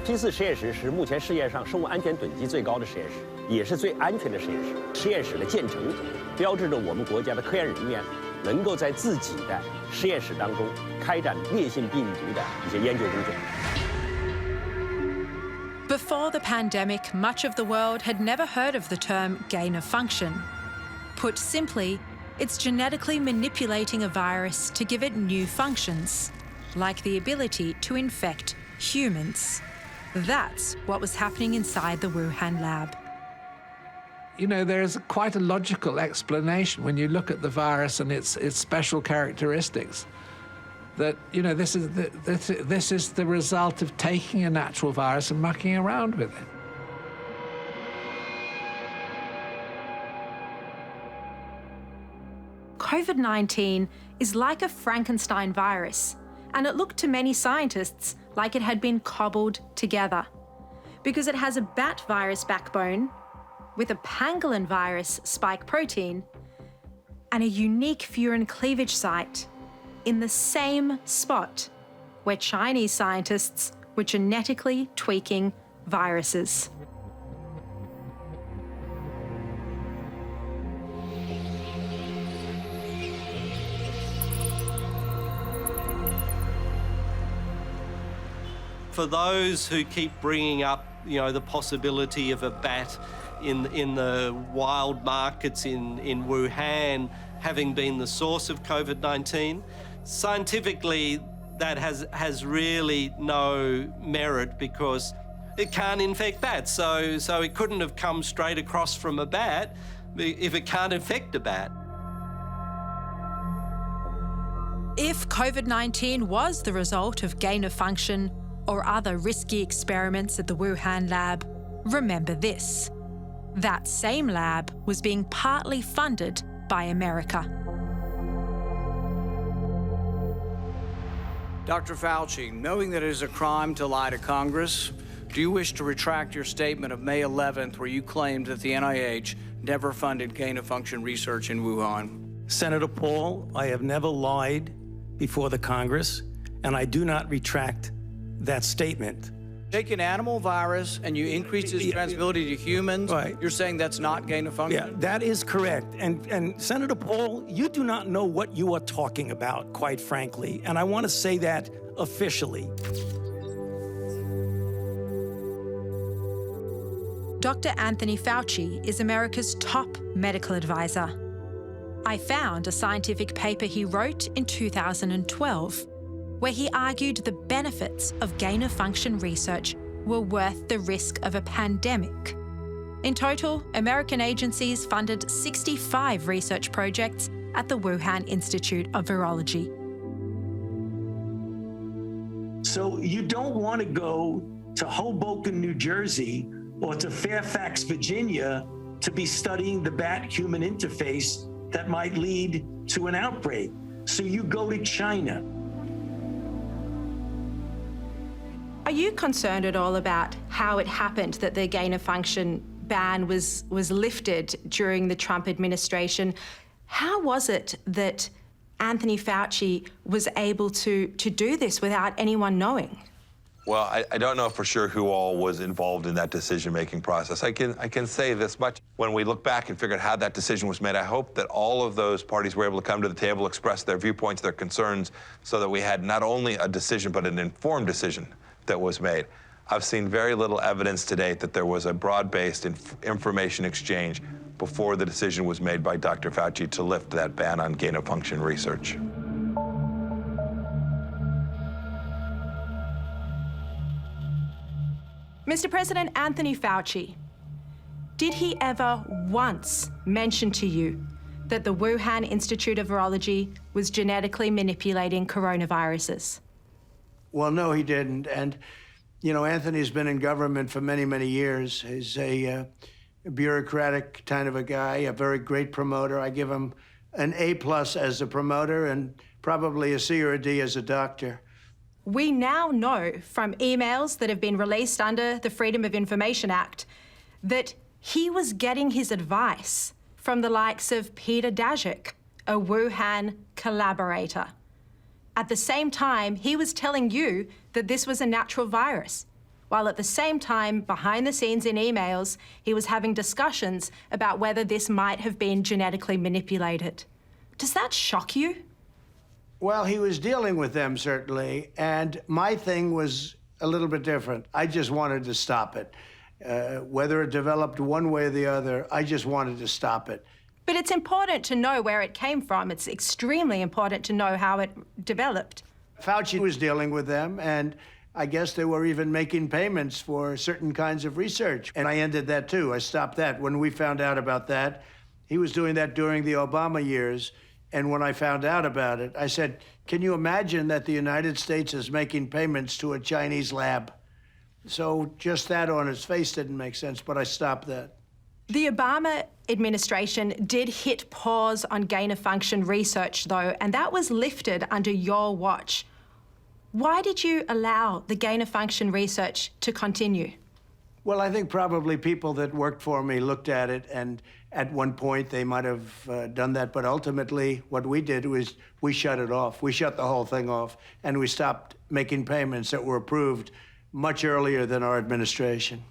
P4实验室是目前世界上生物安全等级最高的实验室，也是最安全的实验室。实验室的建成，标志着我们国家的科研人员能够在自己的实验室当中开展烈性病毒的一些研究工作。Before the pandemic, much of the world had never heard of the term gain of function. Put simply, it's genetically manipulating a virus to give it new functions, like the ability to infect humans. That's what was happening inside the Wuhan lab. You know, there's quite a logical explanation when you look at the virus and its special characteristics. That, you know, this is the result of taking a natural virus and mucking around with it. COVID-19 is like a Frankenstein virus, and it looked to many scientists like it had been cobbled together, because it has a bat virus backbone with a pangolin virus spike protein and a unique furin cleavage site in the same spot where Chinese scientists were genetically tweaking viruses. For those who keep bringing up, you know, the possibility of a bat in the wild markets in Wuhan having been the source of COVID-19, scientifically that has really no merit because it can't infect bats. So it couldn't have come straight across from a bat if it can't infect a bat. If COVID-19 was the result of gain of function or other risky experiments at the Wuhan lab, remember this: that same lab was being partly funded by America. Dr. Fauci, knowing that it is a crime to lie to Congress, do you wish to retract your statement of May 11th where you claimed that the NIH never funded gain-of-function research in Wuhan? Senator Paul, I have never lied before the Congress, and I do not retract that statement. Take an animal virus and you increase its transmissibility to humans, right. You're saying that's not gain of function? Yeah, that is correct. And Senator Paul, you do not know what you are talking about, quite frankly, and I want to say that officially. Dr. Anthony Fauci is America's top medical advisor. I found a scientific paper he wrote in 2012 where he argued the benefits of gain-of-function research were worth the risk of a pandemic. In total, American agencies funded 65 research projects at the Wuhan Institute of Virology. So you don't want to go to Hoboken, New Jersey, or to Fairfax, Virginia, to be studying the bat-human interface that might lead to an outbreak. So you go to China. Are you concerned at all about how it happened that the gain-of-function ban was lifted during the Trump administration? How was it that Anthony Fauci was able to do this without anyone knowing? Well, I don't know for sure who all was involved in that decision-making process. I can say this much. When we look back and figure out how that decision was made, I hope that all of those parties were able to come to the table, express their viewpoints, their concerns, so that we had not only a decision, but an informed decision that was made. I've seen very little evidence to date that there was a broad-based information exchange before the decision was made by Dr. Fauci to lift that ban on gain-of-function research. Mr. President Anthony Fauci, did he ever once mention to you that the Wuhan Institute of Virology was genetically manipulating coronaviruses? Well, no, he didn't. And, you know, Anthony's been in government for many, many years. He's a bureaucratic kind of a guy, a very great promoter. I give him an A+ as a promoter and probably a C or a D as a doctor. We now know from emails that have been released under the Freedom of Information Act that he was getting his advice from the likes of Peter Daszak, a Wuhan collaborator. At the same time, he was telling you that this was a natural virus. while at the same time, behind the scenes in emails, he was having discussions about whether this might have been genetically manipulated. Does that shock you? Well, he was dealing with them, certainly, and my thing was a little bit different. I just wanted to stop it. Whether it developed one way or the other, I just wanted to stop it. But it's important to know where it came from. It's extremely important to know how it developed. Fauci was dealing with them, and I guess they were even making payments for certain kinds of research. And I ended that too. I stopped that. When we found out about that, he was doing that during the Obama years. And when I found out about it, I said, can you imagine that the United States is making payments to a Chinese lab? So just that on its face didn't make sense, but I stopped that. The Obama administration did hit pause on gain-of-function research, though, and that was lifted under your watch. Why did you allow the gain-of-function research to continue? Well, I think probably people that worked for me looked at it, and at one point they might have done that, but ultimately what we did was we shut it off. We shut the whole thing off, and we stopped making payments that were approved much earlier than our administration.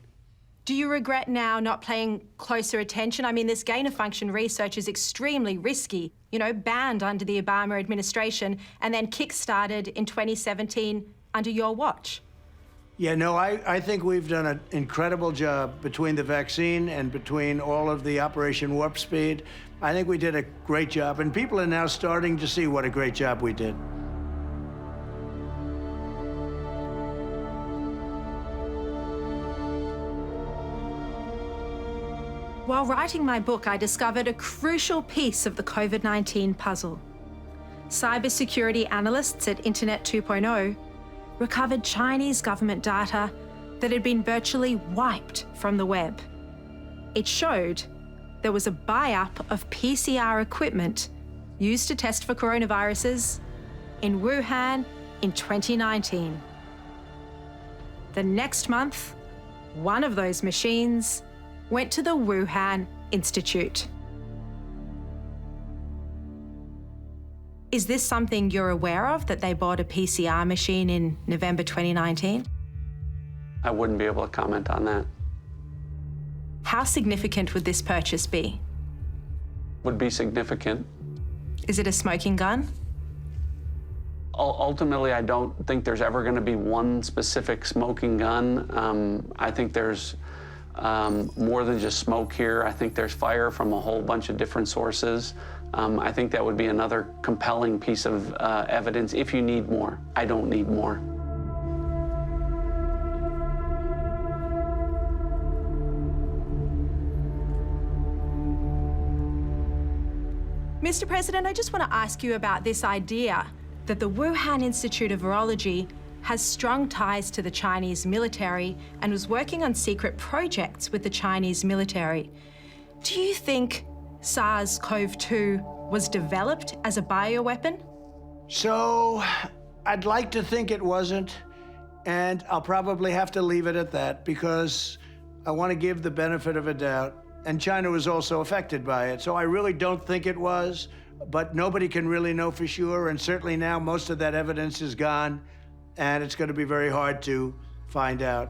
Do you regret now not paying closer attention? I mean, this gain-of-function research is extremely risky, you know, banned under the Obama administration and then kick-started in 2017 under your watch. Yeah, no, I think we've done an incredible job between the vaccine and between all of the Operation Warp Speed. I think we did a great job, and people are now starting to see what a great job we did. While writing my book, I discovered a crucial piece of the COVID-19 puzzle. Cybersecurity analysts at Internet 2.0 recovered Chinese government data that had been virtually wiped from the web. It showed there was a buy-up of PCR equipment used to test for coronaviruses in Wuhan in 2019. The next month, one of those machines went to the Wuhan Institute. Is this something you're aware of, that they bought a PCR machine in November 2019? I wouldn't be able to comment on that. How significant would this purchase be? Would be significant. Is it a smoking gun? Ultimately, I don't think there's ever going to be one specific smoking gun. I think there's more than just smoke here. I think there's fire from a whole bunch of different sources. I think that would be another compelling piece of evidence if you need more. I don't need more. Mr. President, I just want to ask you about this idea that the Wuhan Institute of Virology has strong ties to the Chinese military and was working on secret projects with the Chinese military. Do you think SARS-CoV-2 was developed as a bioweapon? So, I'd like to think it wasn't, and I'll probably have to leave it at that because I want to give the benefit of a doubt. And China was also affected by it, so I really don't think it was, but nobody can really know for sure, and certainly now most of that evidence is gone, and it's going to be very hard to find out.